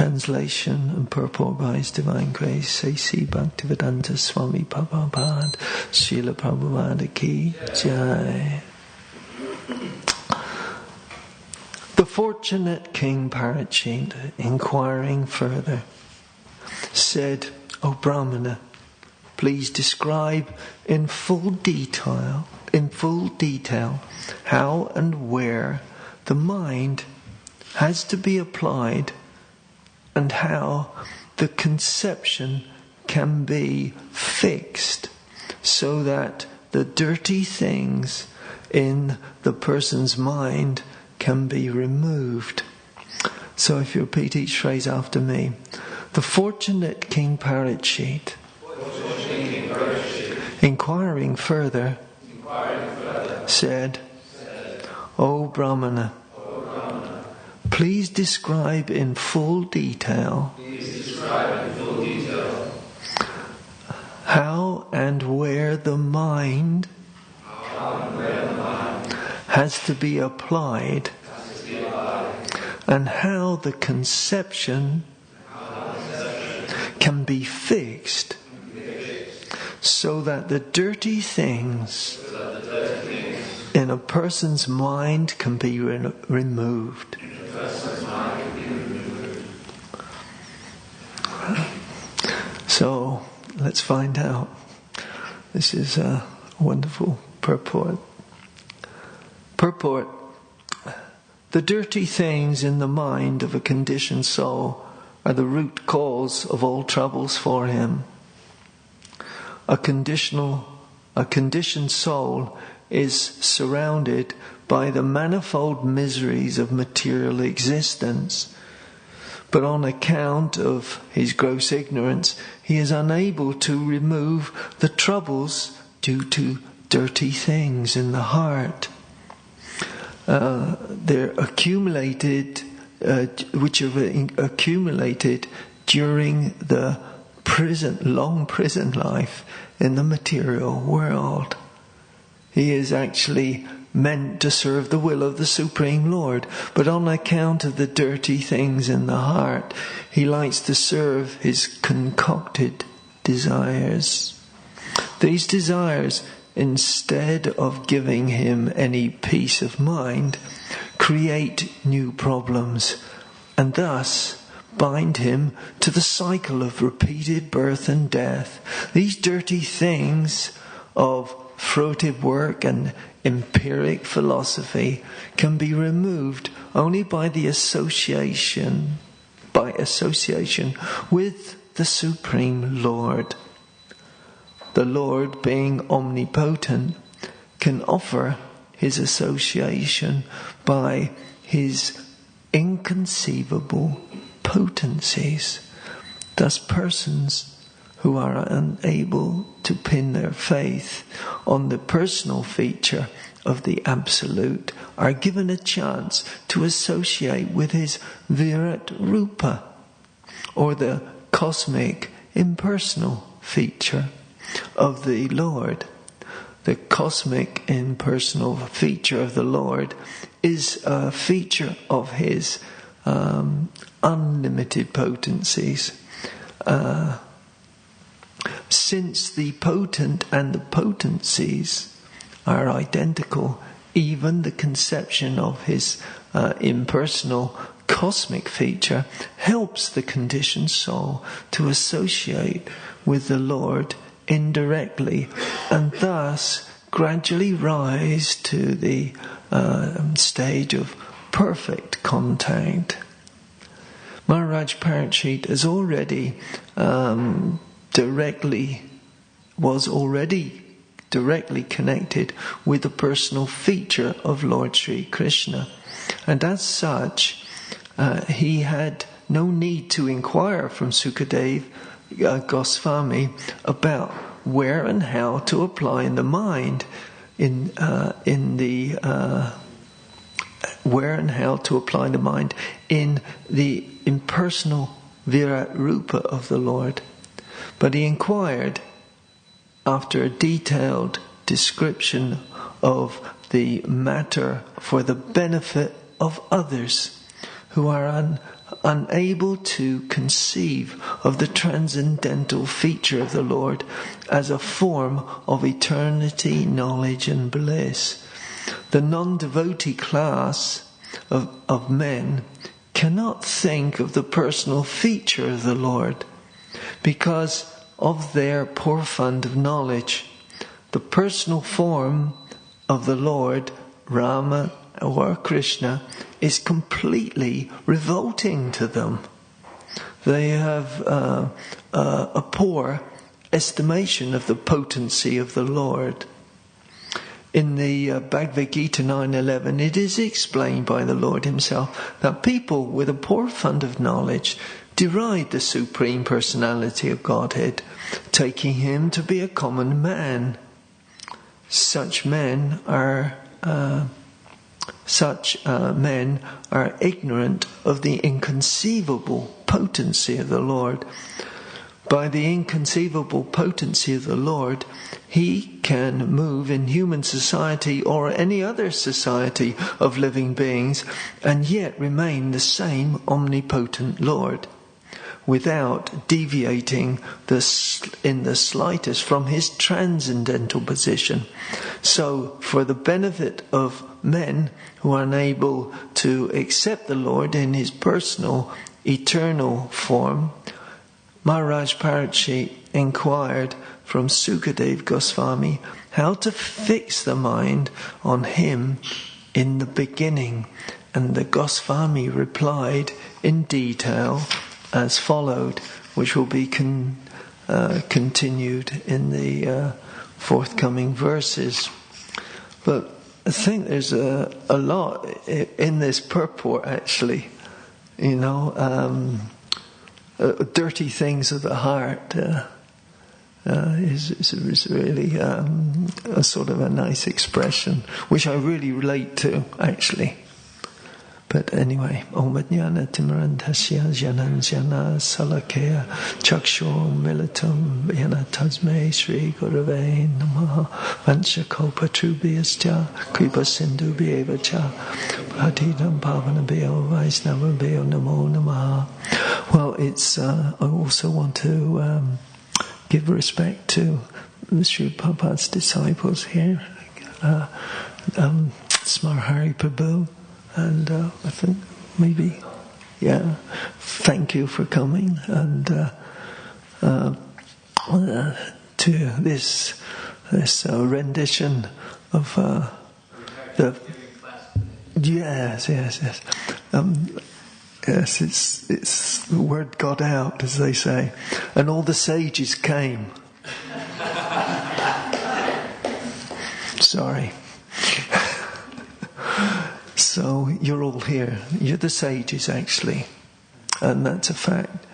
Translation and purport by His Divine Grace, A.C. Bhaktivedanta Swami Prabhupada, Srila Prabhupada Ki Jai. The fortunate King Parikshit, inquiring further, said, "O Brahmana, please describe in full detail how and where the mind has to be applied, and how the conception can be fixed so that the dirty things in the person's mind can be removed." So if you repeat each phrase after me. The fortunate King Parikshit, inquiring further, said, "O Brahmana, please describe in full detail how and where the mind has to be applied, and how the conception can be fixed so that the dirty things in a person's mind can be removed." So let's find out. This is a wonderful purport. Purport: the dirty things in the mind of a conditioned soul are the root cause of all troubles for him. A conditioned soul is surrounded by the manifold miseries of material existence, but on account of his gross ignorance, he is unable to remove the troubles due to dirty things in the heart. They're accumulated, which have accumulated during the long prison life in the material world. He is actually meant to serve the will of the Supreme Lord, but on account of the dirty things in the heart, he likes to serve his concocted desires. These desires, instead of giving him any peace of mind, create new problems, and thus bind him to the cycle of repeated birth and death. These dirty things of fruitive work and empiric philosophy can be removed only by association with the Supreme Lord. The Lord, being omnipotent, can offer his association by his inconceivable potencies. Thus persons who are unable to pin their faith on the personal feature of the Absolute are given a chance to associate with his Virat Rupa, or the cosmic impersonal feature of the Lord. The cosmic impersonal feature of the Lord is a feature of his unlimited potencies. Since the potent and the potencies are identical, even the conception of his impersonal cosmic feature helps the conditioned soul to associate with the Lord indirectly, and thus gradually rise to the stage of perfect contact. Maharaj Parikshit was already directly connected with the personal feature of Lord Sri Krishna, and as such he had no need to inquire from Sukadev Goswami about where and how to apply in the mind in the impersonal Virat Rupa of the Lord. But he inquired, after a detailed description of the matter for the benefit of others who are unable to conceive of the transcendental feature of the Lord as a form of eternity, knowledge and bliss. The non-devotee class of men cannot think of the personal feature of the Lord because of their poor fund of knowledge. The personal form of the Lord, Rama or Krishna, is completely revolting to them. They have a poor estimation of the potency of the Lord. In the Bhagavad Gita 9:11, it is explained by the Lord himself that people with a poor fund of knowledge deride the Supreme Personality of Godhead, taking him to be a common man. Such men are ignorant of the inconceivable potency of the Lord. By the inconceivable potency of the Lord, he can move in human society or any other society of living beings and yet remain the same omnipotent Lord, without deviating in the slightest from his transcendental position. So, for the benefit of men who are unable to accept the Lord in his personal, eternal form, Maharaj Parikshit inquired from Sukadev Goswami how to fix the mind on him in the beginning, and the Goswami replied in detail as followed, which will be continued in the forthcoming verses. But I think there's a lot in this purport, actually. Dirty things of the heart is really a sort of a nice expression, which I really relate to, actually. But anyway, Om Jnana Timarandhasya Jananjana Salakaya Chakshur Militum Yana Tasmai Sri Gurave Namaha Vanchakopa Trubhyascha Kripa Sindhu Bhyevacha Bhatitam Pavanabhyo Vaisnavabhyo Namo Namaha. Well, I also want to give respect to the Sri Prabhupada's disciples here, Smarhari Prabhu. And I think maybe, thank you for coming and to this rendition of the. Yes. Yes, it's the word got out, as they say, and all the sages came. Sorry. So you're all here. You're the sages, actually. And that's a fact.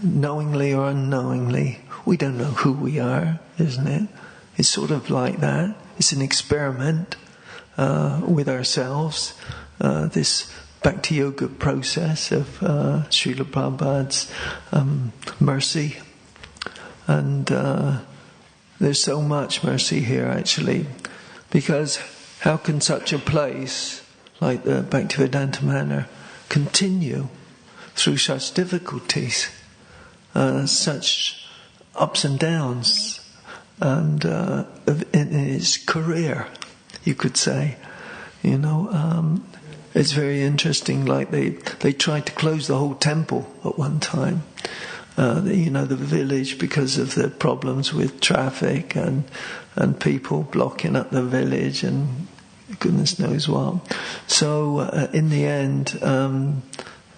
Knowingly or unknowingly, we don't know who we are, isn't it? It's sort of like that. It's an experiment with ourselves. This Bhakti Yoga process of Srila Prabhupada's mercy. And there's so much mercy here, actually. Because how can such a place like the Bhaktivedanta Manor continue through such difficulties, such ups and downs, and in its career, you could say? It's very interesting. Like they tried to close the whole temple at one time. The village, because of the problems with traffic and people blocking up the village and goodness knows what. So in the end,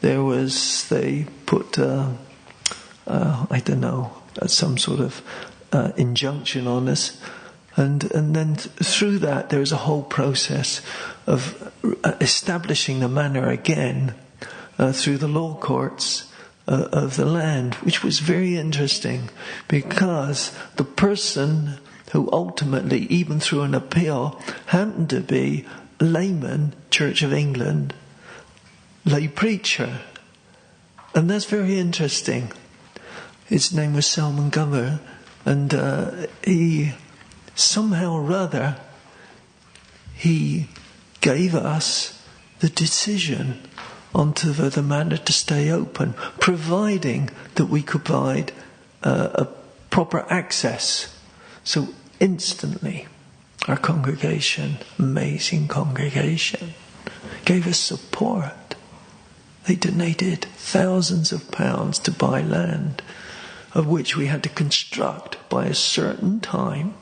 they put some sort of injunction on us, and then through that there is a whole process of establishing the manor again through the law courts of the land, which was very interesting, because the person who ultimately, even through an appeal, happened to be a layman, Church of England, lay preacher. And that's very interesting. His name was Salman Gover, and he somehow or other, he gave us the decision onto the manor to stay open, providing that we could provide a proper access. So instantly, our congregation, amazing congregation, gave us support. They donated thousands of pounds to buy land, of which we had to construct by a certain time.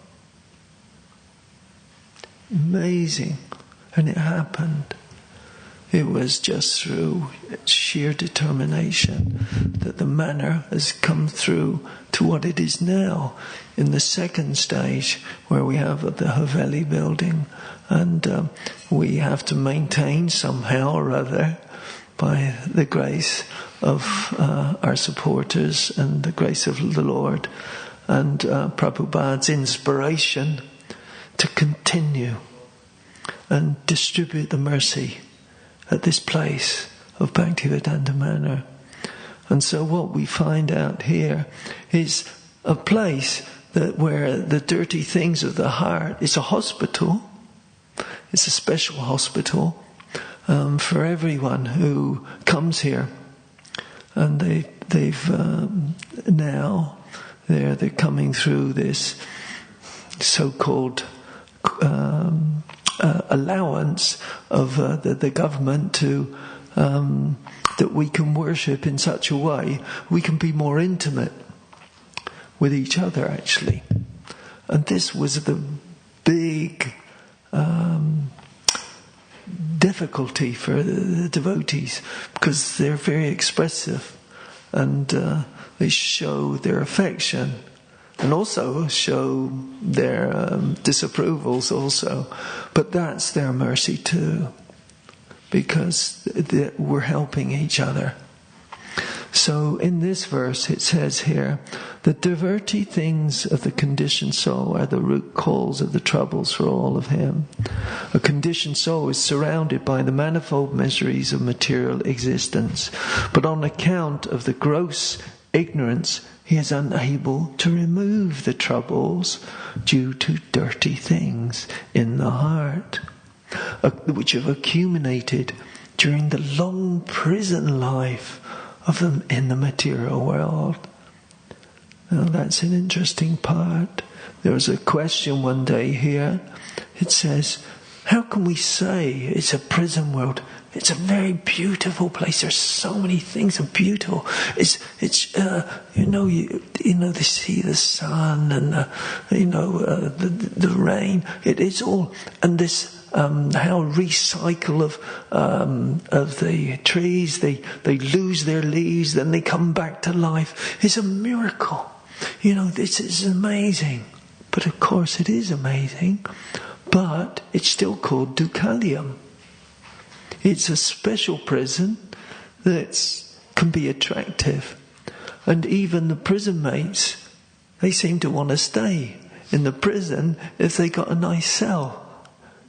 Amazing. And it happened. It was just through sheer determination that the manor has come through to what it is now. In the second stage, where we have the Haveli building, and we have to maintain somehow or other, by the grace of our supporters and the grace of the Lord and Prabhupada's inspiration, to continue and distribute the mercy at this place of Bhaktivedanta Manor. And so what we find out here is a place that where the dirty things of the heart is a hospital. It's a special hospital for everyone who comes here. And they've now they're coming through this so-called allowance of the government to that we can worship in such a way we can be more intimate with each other, actually. And this was the big difficulty for the devotees, because they're very expressive and they show their affection and also show their disapprovals also. But that's their mercy too, because we're helping each other. So in this verse it says here, the dirty things of the conditioned soul are the root cause of the troubles for all of him. A conditioned soul is surrounded by the manifold miseries of material existence, but on account of the gross ignorance, he is unable to remove the troubles due to dirty things in the heart, which have accumulated during the long prison life of them in the material world. Now that's an interesting part. There was a question one day here. It says, how can we say it's a prison world? It's a very beautiful place. There's so many things are beautiful. It's they see the sun and the rain. It is all, and this how recycle of the trees. They lose their leaves, then they come back to life. It's a miracle. This is amazing. But of course it is amazing. But it's still called Dukkhalayam. It's a special prison that can be attractive. And even the prison mates, they seem to want to stay in the prison if they got a nice cell,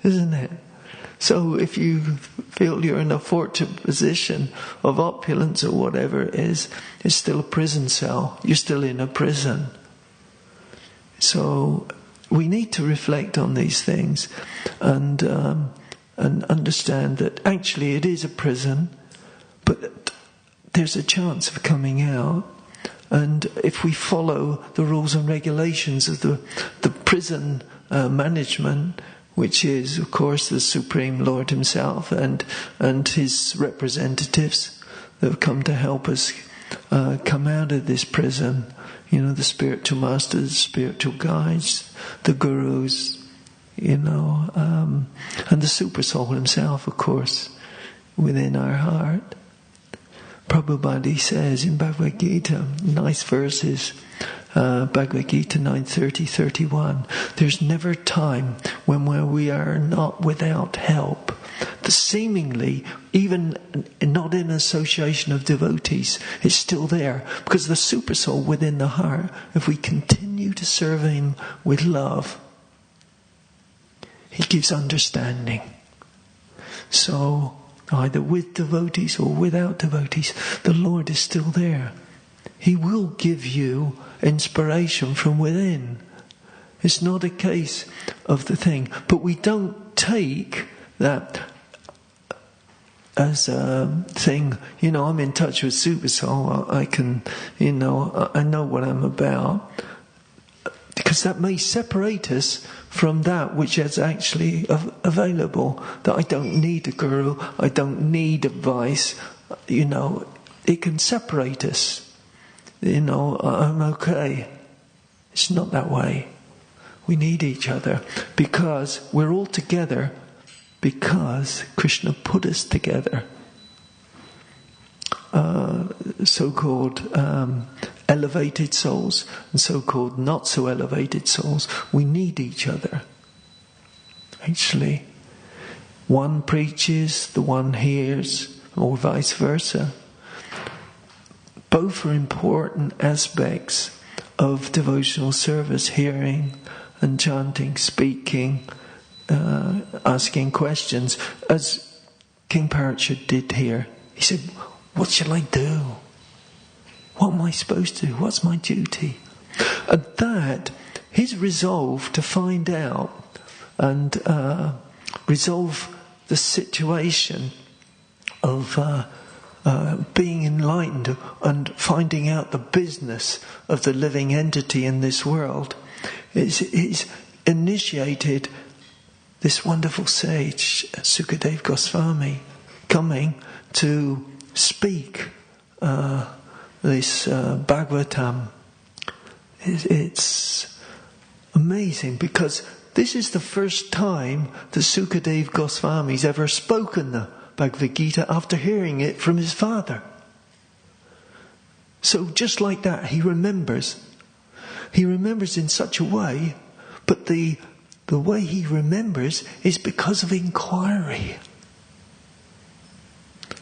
isn't it? So if you feel you're in a fortunate position of opulence or whatever it is, it's still a prison cell. You're still in a prison. So we need to reflect on these things and understand that actually it is a prison, but there's a chance of coming out. And if we follow the rules and regulations of the prison management, which is, of course, the Supreme Lord himself and his representatives that have come to help us come out of this prison, the spiritual masters, the spiritual guides, the gurus, and the Super Soul himself, of course, within our heart. Prabhupada says in Bhagavad Gita, nice verses, Bhagavad Gita 9:30-31, there's never time when we are not without help. The seemingly, even not in association of devotees, is still there, because the Super Soul within the heart, if we continue to serve him with love, he gives understanding. So, either with devotees or without devotees, the Lord is still there. He will give you inspiration from within. It's not a case of the thing. But we don't take that as a thing, I'm in touch with Super Soul, I can, I know what I'm about. Because that may separate us from that which is actually available. That I don't need a guru, I don't need advice, it can separate us. I'm okay. It's not that way. We need each other because we're all together because Krishna put us together. So-called elevated souls and so-called not so elevated souls, we need each other. Actually, one preaches, the one hears, or vice versa. Both are important aspects of devotional service: hearing and chanting, speaking, asking questions, as King Parachute did here. He said, what shall I do? What am I supposed to do? What's my duty? And that, his resolve to find out and resolve the situation of being enlightened and finding out the business of the living entity in this world, is initiated this wonderful sage, Sukadev Goswami, coming to speak this Bhagavatam. It's amazing because this is the first time that Sukadev Goswami's ever spoken the Bhagavad Gita after hearing it from his father. So just like that, he remembers. He remembers in such a way, but the way he remembers is because of inquiry.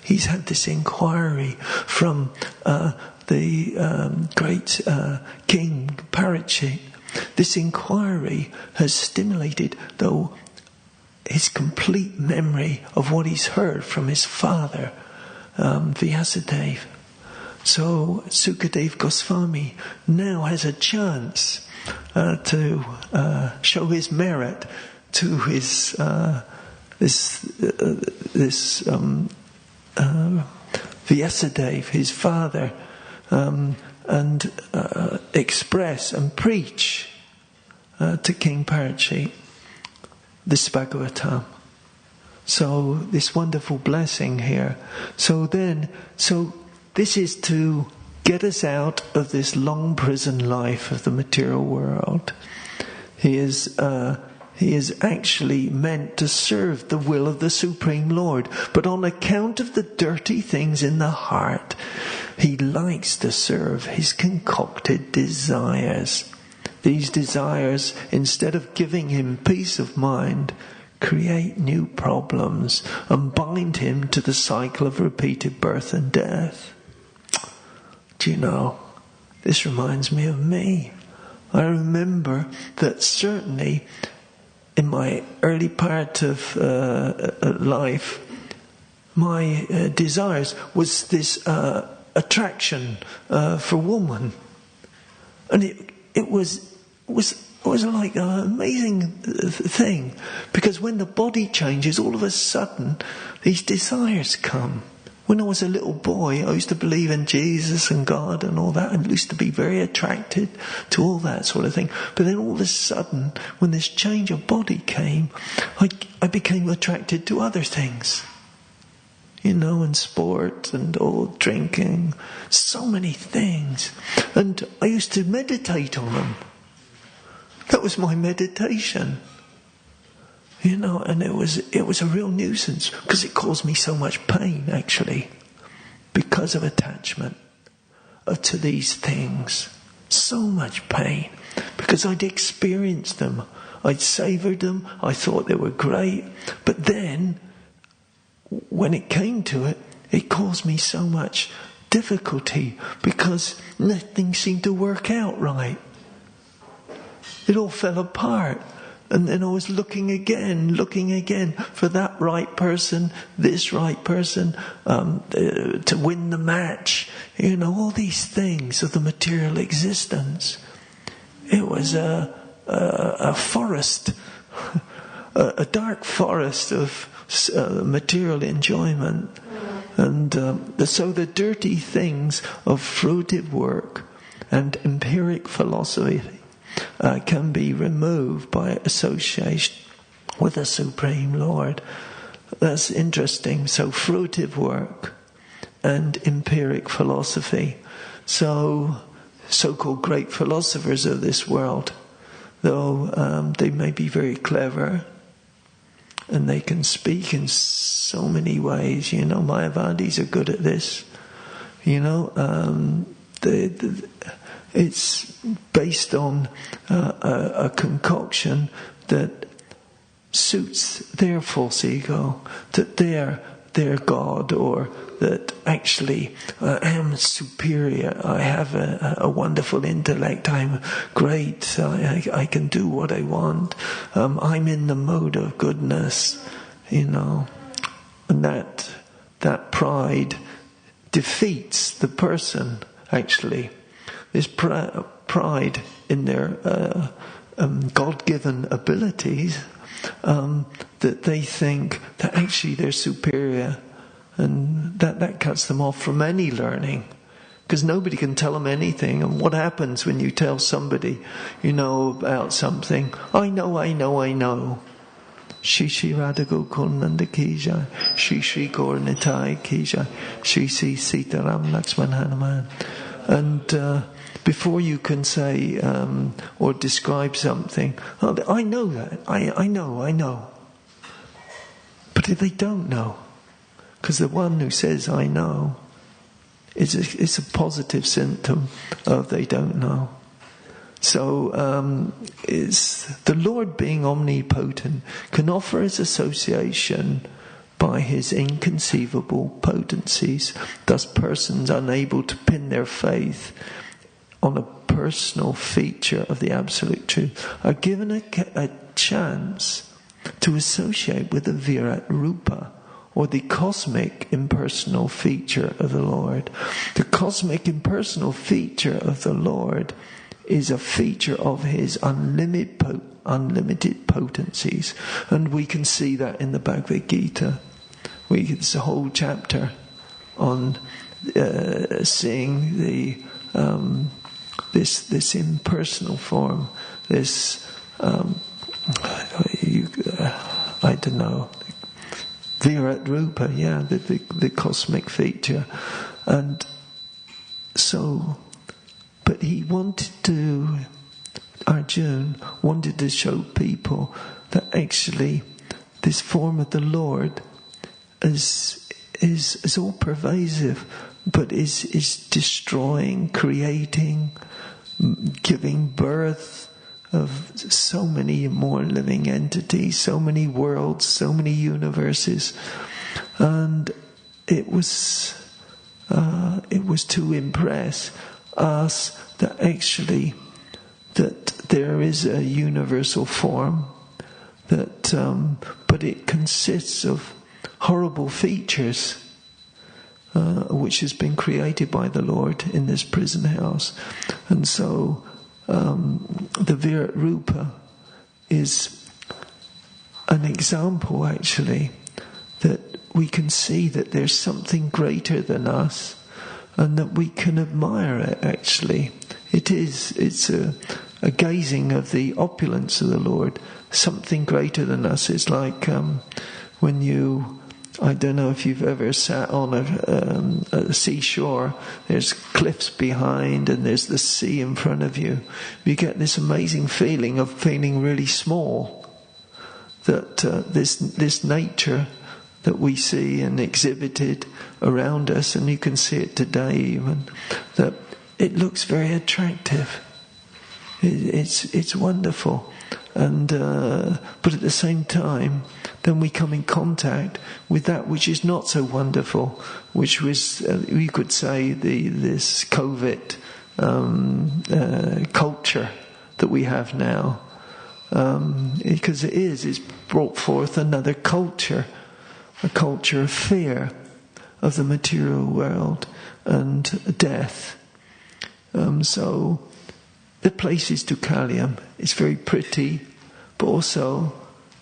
He's had this inquiry from the great King Parachute. This inquiry has stimulated, though, his complete memory of what he's heard from his father, Vyasadeva. So Sukadev Goswami now has a chance to show his merit to his Vyasadeva, his father, and express and preach to King Parachute this Bhagavatam. So this wonderful blessing here. So this is to get us out of this long prison life of the material world. He is actually meant to serve the will of the Supreme Lord. But on account of the dirty things in the heart, he likes to serve his concocted desires. These desires, instead of giving him peace of mind, create new problems and bind him to the cycle of repeated birth and death. Do you know, this reminds me of me. I remember that certainly in my early part of life, my desires was this attraction for woman, and it was like an amazing thing, because when the body changes, all of a sudden these desires come. When I was a little boy, I used to believe in Jesus and God and all that, and used to be very attracted to all that sort of thing. But then all of a sudden, when this change of body came, I became attracted to other things. And sport and all drinking, so many things. And I used to meditate on them. That was my meditation. And it was a real nuisance because it caused me so much pain, actually, because of attachment to these things. So much pain because I'd experienced them, I'd savoured them, I thought they were great, but then when it came to it, it caused me so much difficulty because nothing seemed to work out right. It all fell apart. And then I was looking again for that right person, this right person, to win the match. All these things of the material existence. It was a forest, a dark forest of material enjoyment. And so the dirty things of fruitive work and empiric philosophy can be removed by association with the Supreme Lord. That's interesting. So fruitive work and empiric philosophy. So-called great philosophers of this world, though they may be very clever and they can speak in so many ways. Mayavadis are good at this. It's based on a concoction that suits their false ego, that they're God, or that actually I am superior, I have a wonderful intellect, I'm great, I can do what I want, I'm in the mode of goodness, and that pride defeats the person, actually. This pride in their God-given abilities, that they think that actually they're superior, and that cuts them off from any learning, because nobody can tell them anything. And what happens when you tell somebody, about something? I know. Shri Radha Gokulnanda Kija, Shri Gaur Nitai Kija, Shri Sitaram Lakshman Hanuman. And before you can say or describe something, I know that, I know. But if they don't know, because the one who says I know, it's a positive symptom of they don't know. So it's the Lord, being omnipotent, can offer his association by his inconceivable potencies. Thus persons unable to pin their faith on a personal feature of the absolute truth are given a chance to associate with the Virat Rupa, or the cosmic impersonal feature of the Lord. The cosmic impersonal feature of the Lord is a feature of his unlimited potencies. And we can see that in the Bhagavad Gita. It's a whole chapter on seeing the this impersonal form, this I don't know, Virat Rupa, the cosmic feature. And so, but he wanted to, Arjuna wanted to show people that actually this form of the Lord is all pervasive, but is destroying, creating, giving birth of so many more living entities, so many worlds, so many universes. And it was to impress us that actually that there is a universal form, that but it consists of horrible features, which has been created by the Lord in this prison house. And so the Virat Rupa is an example, actually, that we can see that there's something greater than us, and that we can admire it, actually. It's a gazing of the opulence of the Lord, something greater than us. It's like when you, I don't know if you've ever sat on a seashore, there's cliffs behind and there's the sea in front of you. You get this amazing feeling of feeling really small, that this nature that we see and exhibited around us, and you can see it today even, that it looks very attractive. It's wonderful. And but at the same time, then we come in contact with that which is not so wonderful, which was, you could say, this COVID culture that we have now. Because it's brought forth another culture, a culture of fear of the material world and death. So the place is Dukkalayam. It's very pretty, but also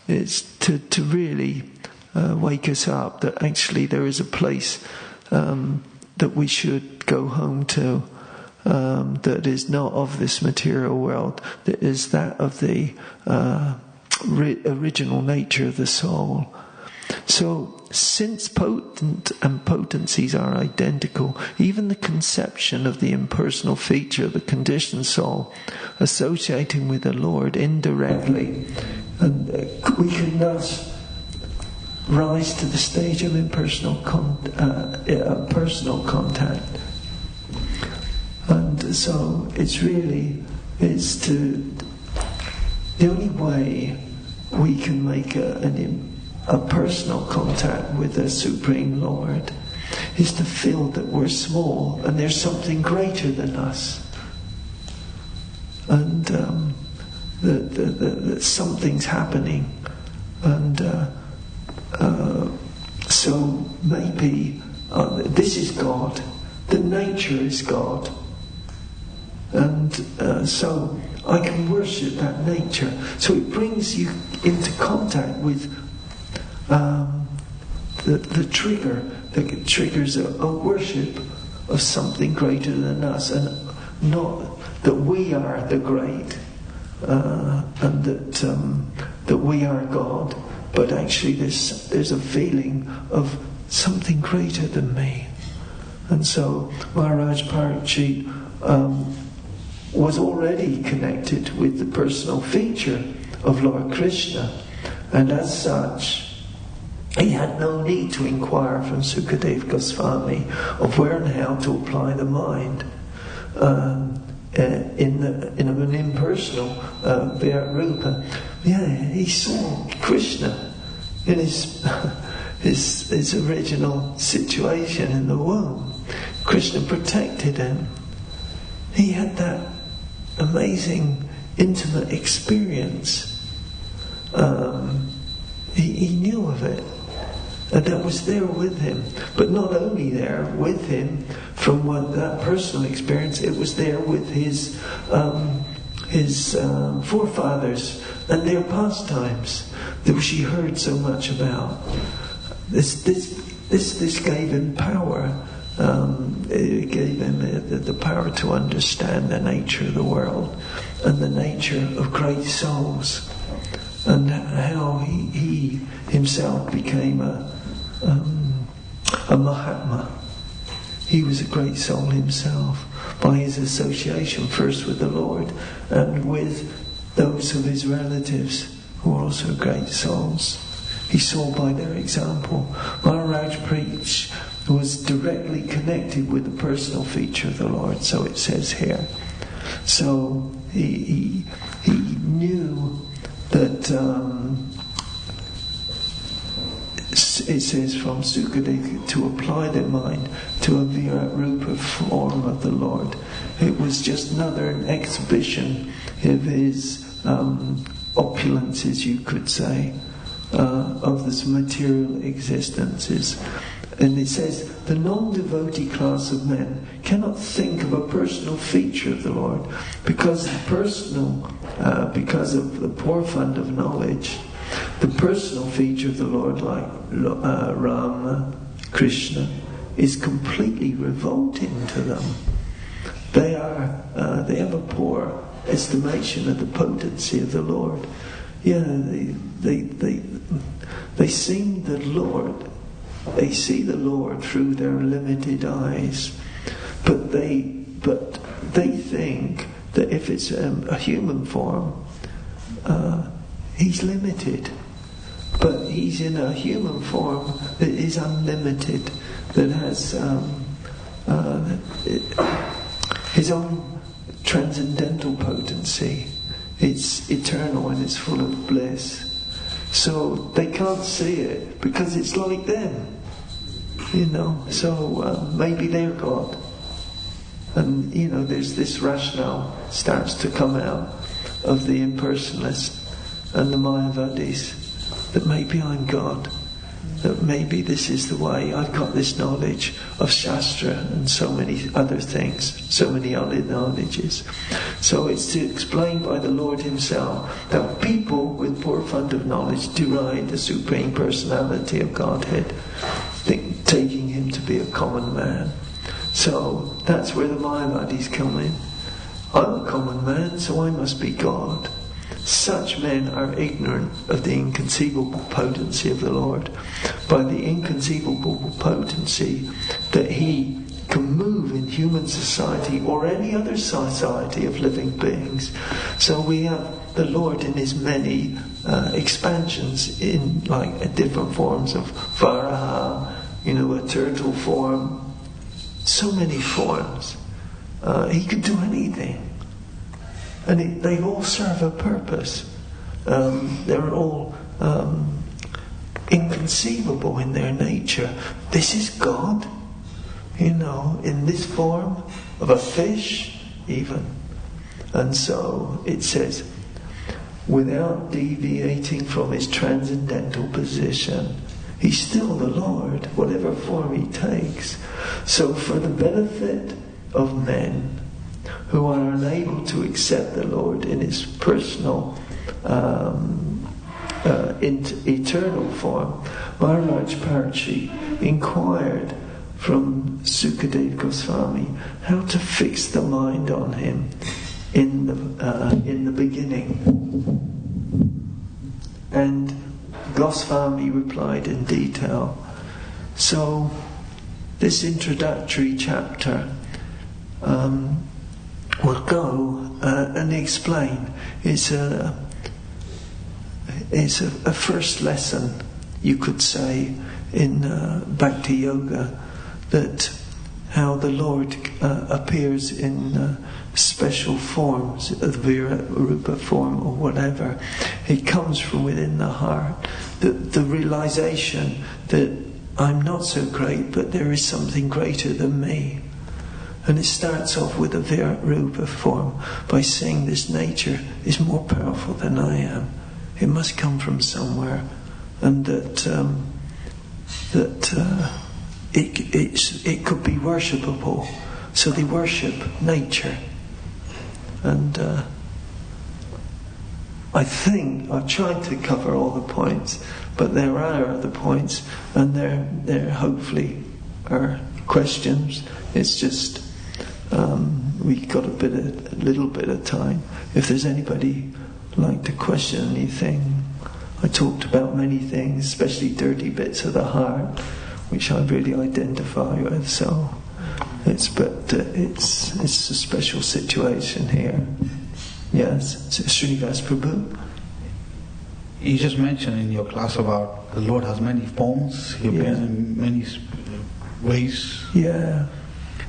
it's to really wake us up that actually there is a place that we should go home to, that is not of this material world, that is that of the original nature of the soul. So, since potent and potencies are identical, even the conception of the impersonal feature of the conditioned soul associating with the Lord indirectly, and we can thus rise to the stage of impersonal personal contact. And so the only way we can make a personal contact with the Supreme Lord is to feel that we're small and there's something greater than us, and that something's happening, and so maybe this is God, the nature is God, and so I can worship that nature. So it brings you into contact with the trigger that triggers a worship of something greater than us, and not that we are the great, and that we are God, but actually there's a feeling of something greater than me. And so Maharaj Parikshit was already connected with the personal feature of Lord Krishna, and as such he had no need to inquire from Sukadev Goswami of where and how to apply the mind in an impersonal Virat Rupa. Yeah, he saw Krishna in his original situation in the womb. Krishna protected him. He had that amazing intimate experience. He knew of it, and that was there with him. But not only there with him from that personal experience, it was there with his forefathers and their pastimes that she heard so much about. This gave him power. It gave him the power to understand the nature of the world and the nature of great souls, and how he himself became a Mahatma. He was a great soul himself by his association first with the Lord and with those of his relatives who were also great souls. He saw by their example. Maharaj Parikshit was directly connected with the personal feature of the Lord, so it says here. So he knew that it says from Sukadev to apply their mind to a Virat Rupa form of the Lord. It was just another exhibition of his opulences, you could say, of this material existences. And it says, the non-devotee class of men cannot think of a personal feature of the Lord because of the poor fund of knowledge. The personal feature of the Lord, like Rama, Krishna, is completely revolting to them. They have a poor estimation of the potency of the Lord. Yeah, they see the Lord. They see the Lord through their limited eyes, but they think that if it's a human form, he's limited. But he's in a human form that is unlimited, that has his own transcendental potency. It's eternal and it's full of bliss. So they can't see it because it's like them. So maybe they're God. And, there's this rationale starts to come out of the impersonalists and the Mayavadis, that maybe I'm God, that maybe this is the way, I've got this knowledge of Shastra and so many other things, so many other knowledges. So it's to explain by the Lord himself that people with poor fund of knowledge deride the Supreme Personality of Godhead, taking him to be a common man. So that's where the Mayavadis come in. I'm a common man, so I must be God. Such men are ignorant of the inconceivable potency of the Lord. By the inconceivable potency that He can move in human society or any other society of living beings. So we have the Lord in His many expansions in like different forms of Varaha, a turtle form, so many forms. He could do anything. And they all serve a purpose. They're all inconceivable in their nature. This is God, in this form of a fish even. And so it says, without deviating from His transcendental position, He's still the Lord, whatever form He takes. So for the benefit of men who are unable to accept the Lord in His personal eternal form, Maharaj Parchi inquired from Sukadev Goswami how to fix the mind on Him in the beginning. And Goswami replied in detail. So this introductory chapter will go and explain. It's a first lesson, you could say, in Bhakti Yoga, that how the Lord appears in special forms, the Vira-rupa form or whatever. He comes from within the heart. The realization that I'm not so great, but there is something greater than me. And it starts off with a Vira-rupa form by saying this nature is more powerful than I am. It must come from somewhere, and that it could be worshipable. So they worship nature. And I think I've tried to cover all the points, but there are other points, and there hopefully are questions. It's just we got a little bit of time. If there's anybody like to question anything, I talked about many things, especially dirty bits of the heart, which I really identify with. So it's a special situation here. Yes, Srinivas Prabhu. You just mentioned in your class about the Lord has many forms. He appears in many ways. Yeah.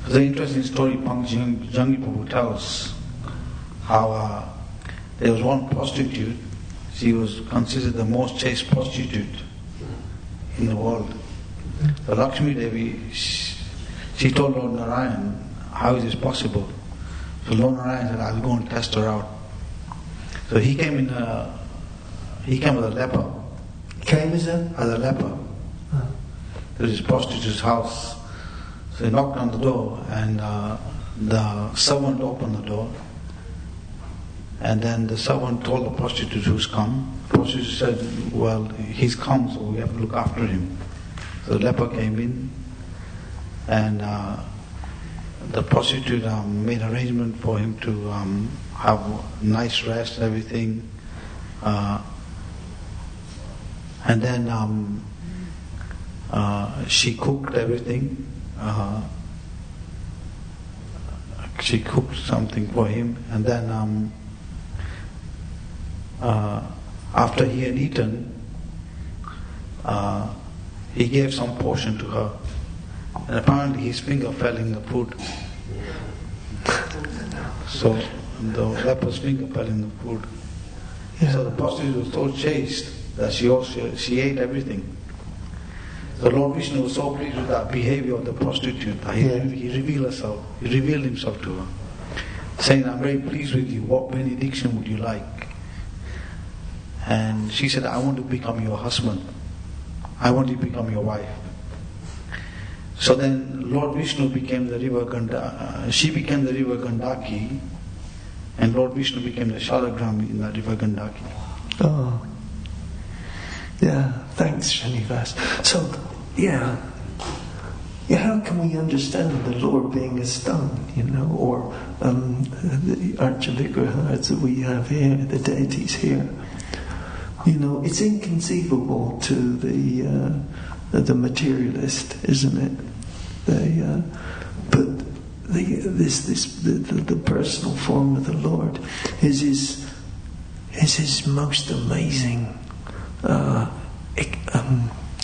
There's an interesting story Jangi Prabhu tells how there was one prostitute. She was considered the most chaste prostitute in the world. So Lakshmi Devi, she told Lord Narayan, how is this possible? So Lord Narayan said, I'll go and test her out. So he came with a leper. Came as a leper. To this prostitute's house. So he knocked on the door, and the servant opened the door. And then the servant told the prostitute who's come. The prostitute said, well, he's come, so we have to look after him. So the leper came in, and the prostitute made arrangement for him to have nice rest and everything. And then she cooked everything. She cooked something for him, and then after he had eaten, he gave some portion to her, and apparently his finger fell in the food. So the leper's finger fell in the food. Yeah. So the prostitute was so chaste that she ate everything. The Lord Vishnu was so pleased with that behavior of the prostitute that he revealed himself to her, saying, I'm very pleased with you. What benediction would you like? And she said, I want to become your husband. I want to become your wife. So then Lord Vishnu became the river Gandaki. She became the river Gandaki, and Lord Vishnu became the Shalagrami in the river Gandaki. Oh. Yeah, thanks Srinivas. So, yeah, how can we understand the Lord being a stone, or the Archavigrahas that we have here, the deities here? It's inconceivable to the materialist, isn't it? But the personal form of the Lord is his most amazing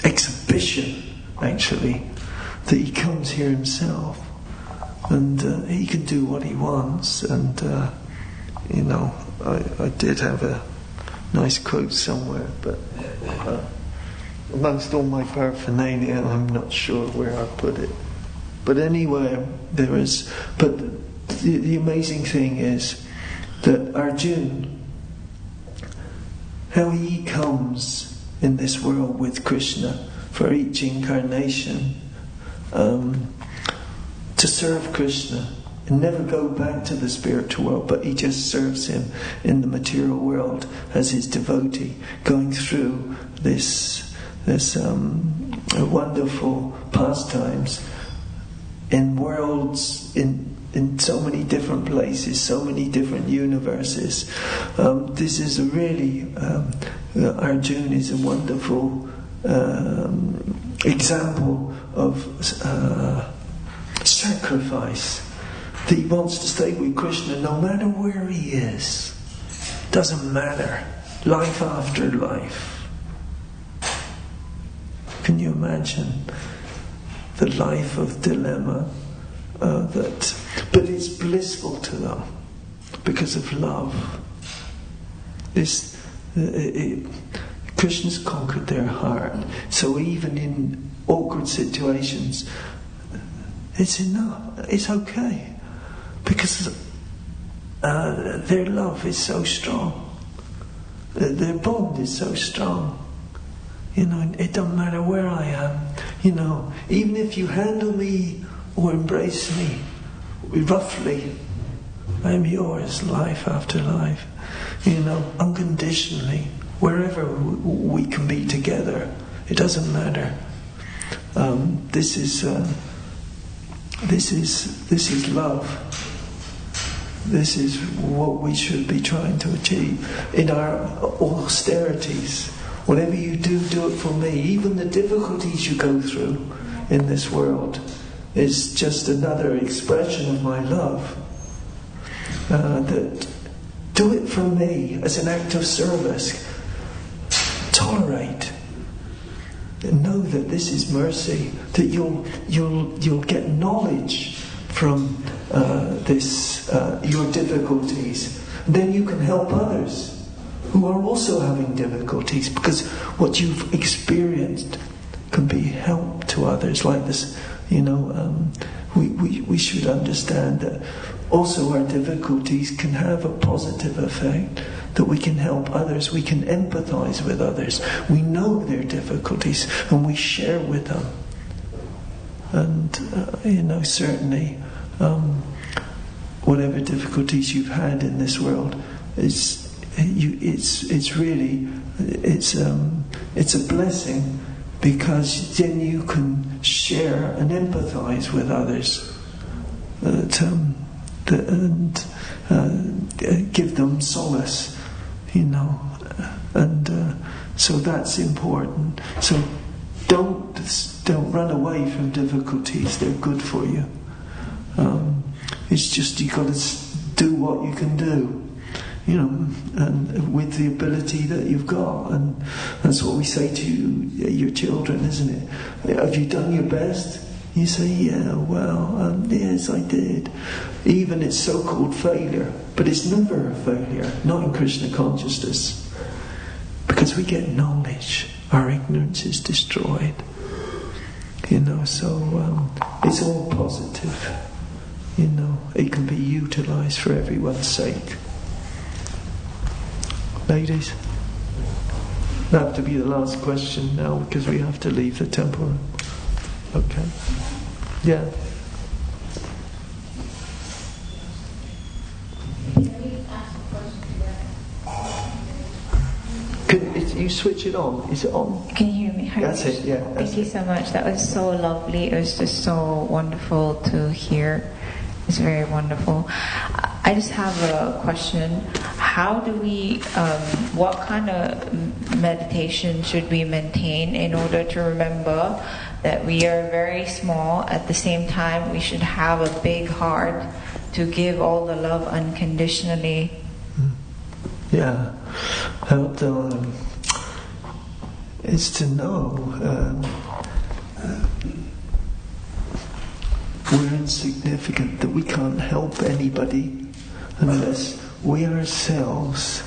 exhibition, actually, that he comes here himself, and he can do what he wants. And I did have a nice quote somewhere, but amongst all my paraphernalia, I'm not sure where I put it. But anyway, there is. But the amazing thing is that Arjuna, how he comes in this world with Krishna for each incarnation, to serve Krishna and never go back to the spiritual world, but he just serves him in the material world as his devotee, going through this wonderful pastimes in worlds, in so many different places, so many different universes. This is Arjuna is a wonderful example of sacrifice. That he wants to stay with Krishna no matter where he is. Doesn't matter. Life after life. Can you imagine the life of dilemma? But it's blissful to them because of love. Krishna's conquered their heart, so even in awkward situations, it's enough. It's okay, because their love is so strong. Their bond is so strong. It don't matter where I am. Even if you handle me or embrace me roughly, I'm yours, life after life. Unconditionally, wherever we can be together, it doesn't matter. This is love. This is what we should be trying to achieve in our austerities. Whatever you do, do it for me. Even the difficulties you go through in this world is just another expression of my love. That do it for me as an act of service. Tolerate. And know that this is mercy. That you'll get knowledge from your difficulties. And then you can help others who are also having difficulties, because what you've experienced can be help to others. Like this, we should understand that also our difficulties can have a positive effect, that we can help others, we can empathize with others, we know their difficulties and we share with them. And certainly whatever difficulties you've had in this world, it's a blessing, because then you can share and empathize with others, and give them solace, and so that's important. So don't run away from difficulties; they're good for you. It's just you've got to do what you can do. And with the ability that you've got. And that's what we say to your children, isn't it? Have you done your best? You say, yes, I did. Even it's so-called failure, but it's never a failure, not in Krishna consciousness. Because we get knowledge, our ignorance is destroyed. So it's all positive. It can be utilised for everyone's sake. Ladies, that have to be the last question now, because we have to leave the temple. Okay. Yeah. Let me ask a question to that. You switch it on. Is it on? Can you hear me? Hi. That's it, yeah. Thank you so much. That was so lovely. It was just so wonderful to hear. It's very wonderful. I just have a question. How do we, what kind of meditation should we maintain in order to remember that we are very small? At the same time, we should have a big heart to give all the love unconditionally. Yeah. It's to know we're insignificant, that we can't help anybody unless we ourselves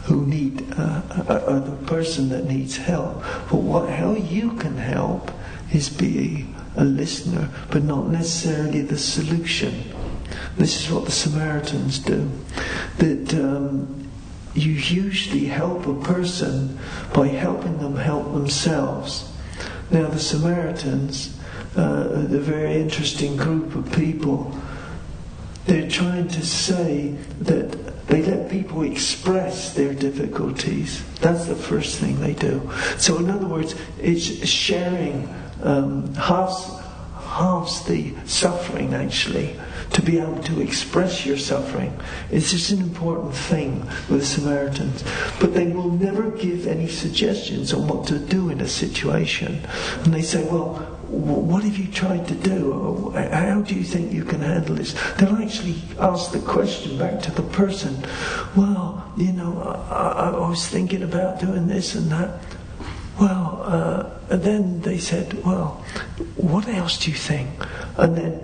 who need are the person that needs help. But how you can help is be a listener, but not necessarily the solution. This is what the Samaritans do. That you usually help a person by helping them help themselves. Now the Samaritans, a very interesting group of people, they're trying to say that they let people express their difficulties. That's the first thing they do. So in other words, it's sharing halves the suffering, actually, to be able to express your suffering. It's just an important thing with the Samaritans. But they will never give any suggestions on what to do in a situation. And they say, well, what have you tried to do? How do you think you can handle this? They'll actually ask the question back to the person. Well, I was thinking about doing this and that. Well, and then they said, well, what else do you think? And then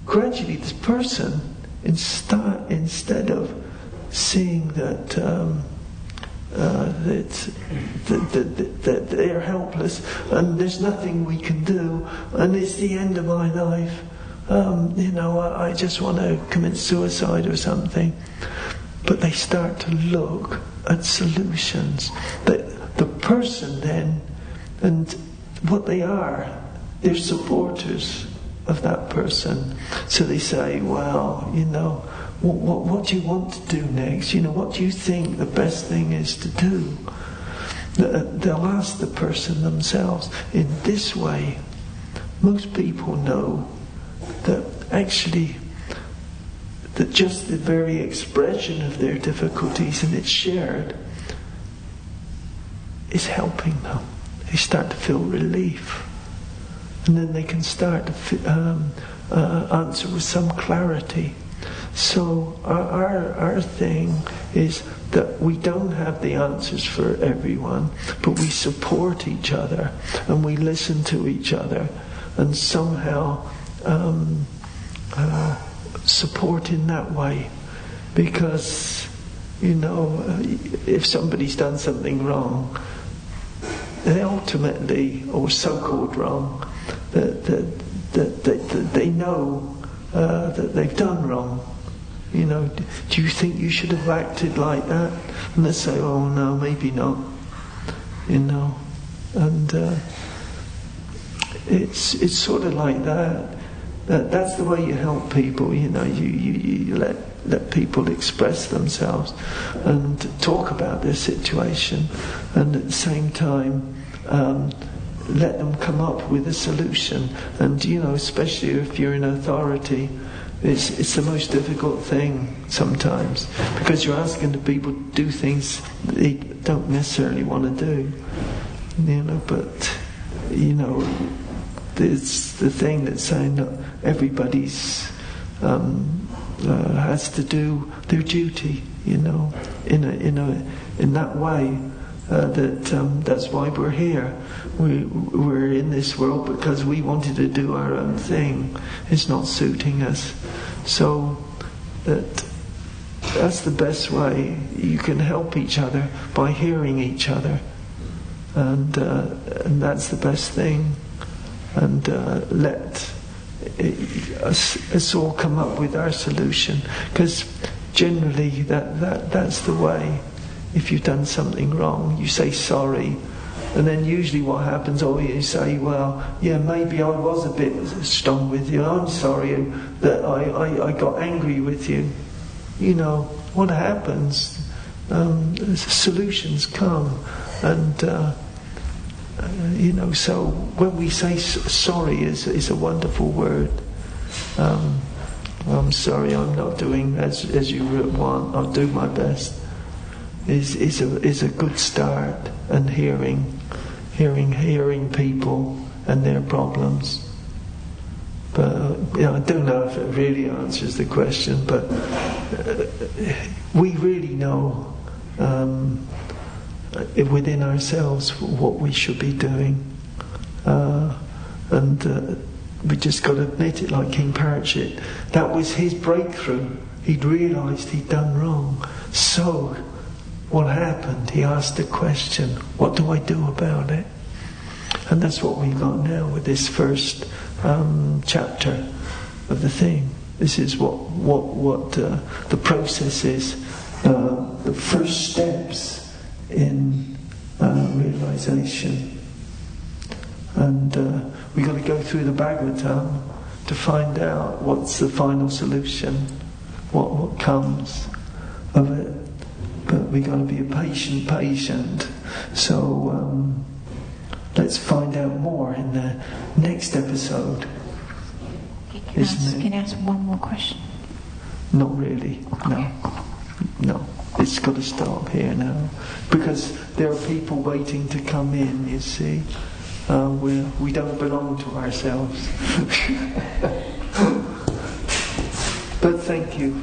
gradually this person, instead of seeing that that they're helpless and there's nothing we can do and it's the end of my life, I just want to commit suicide or something. But they start to look at solutions. The person then, and what they are, they're supporters of that person. So they say, well, what do you want to do next? What do you think the best thing is to do? They'll ask the person themselves. In this way, most people know that actually, that just the very expression of their difficulties, and it's shared, is helping them. They start to feel relief. And then they can start to answer with some clarity. So our thing is that we don't have the answers for everyone, but we support each other and we listen to each other and somehow support in that way. Because, if somebody's done something wrong, they ultimately, or so-called wrong, that they know that they've done wrong. Do you think you should have acted like that? And they say, oh no, maybe not. And it's sort of like that. That's the way you help people. You let people express themselves and talk about their situation, and at the same time let them come up with a solution. And especially if you're in authority, it's the most difficult thing sometimes, because you're asking the people to do things they don't necessarily want to do. But it's the thing that's saying that everybody's has to do their duty, in that way. That's why we're here. We're in this world because we wanted to do our own thing. It's not suiting us. So that's the best way you can help each other, by hearing each other, and that's the best thing. And let us all come up with our solution, because generally that's the way. If you've done something wrong, you say sorry, and then usually what happens, you say, well, yeah, maybe I was a bit strong with you, I'm sorry that I got angry with you. What happens solutions come. And so when we say sorry is a wonderful word. I'm sorry, I'm not doing as you want. I'll do my best. Is a good start, and hearing people and their problems. But I don't know if it really answers the question. But we really know within ourselves what we should be doing, and we just got to admit it. Like King Parachute, that was his breakthrough. He'd realised he'd done wrong. So what happened? He asked the question, what do I do about it? And that's what we've got now with this first chapter of the thing. This is what the process is, the first steps in realization. And we've got to go through the Bhagavatam to find out what's the final solution, what comes of it. But we've got to be patient. So let's find out more in the next episode. Can I ask one more question? Not really, okay. No. It's got to stop here now. Because there are people waiting to come in, you see. We don't belong to ourselves. But thank you.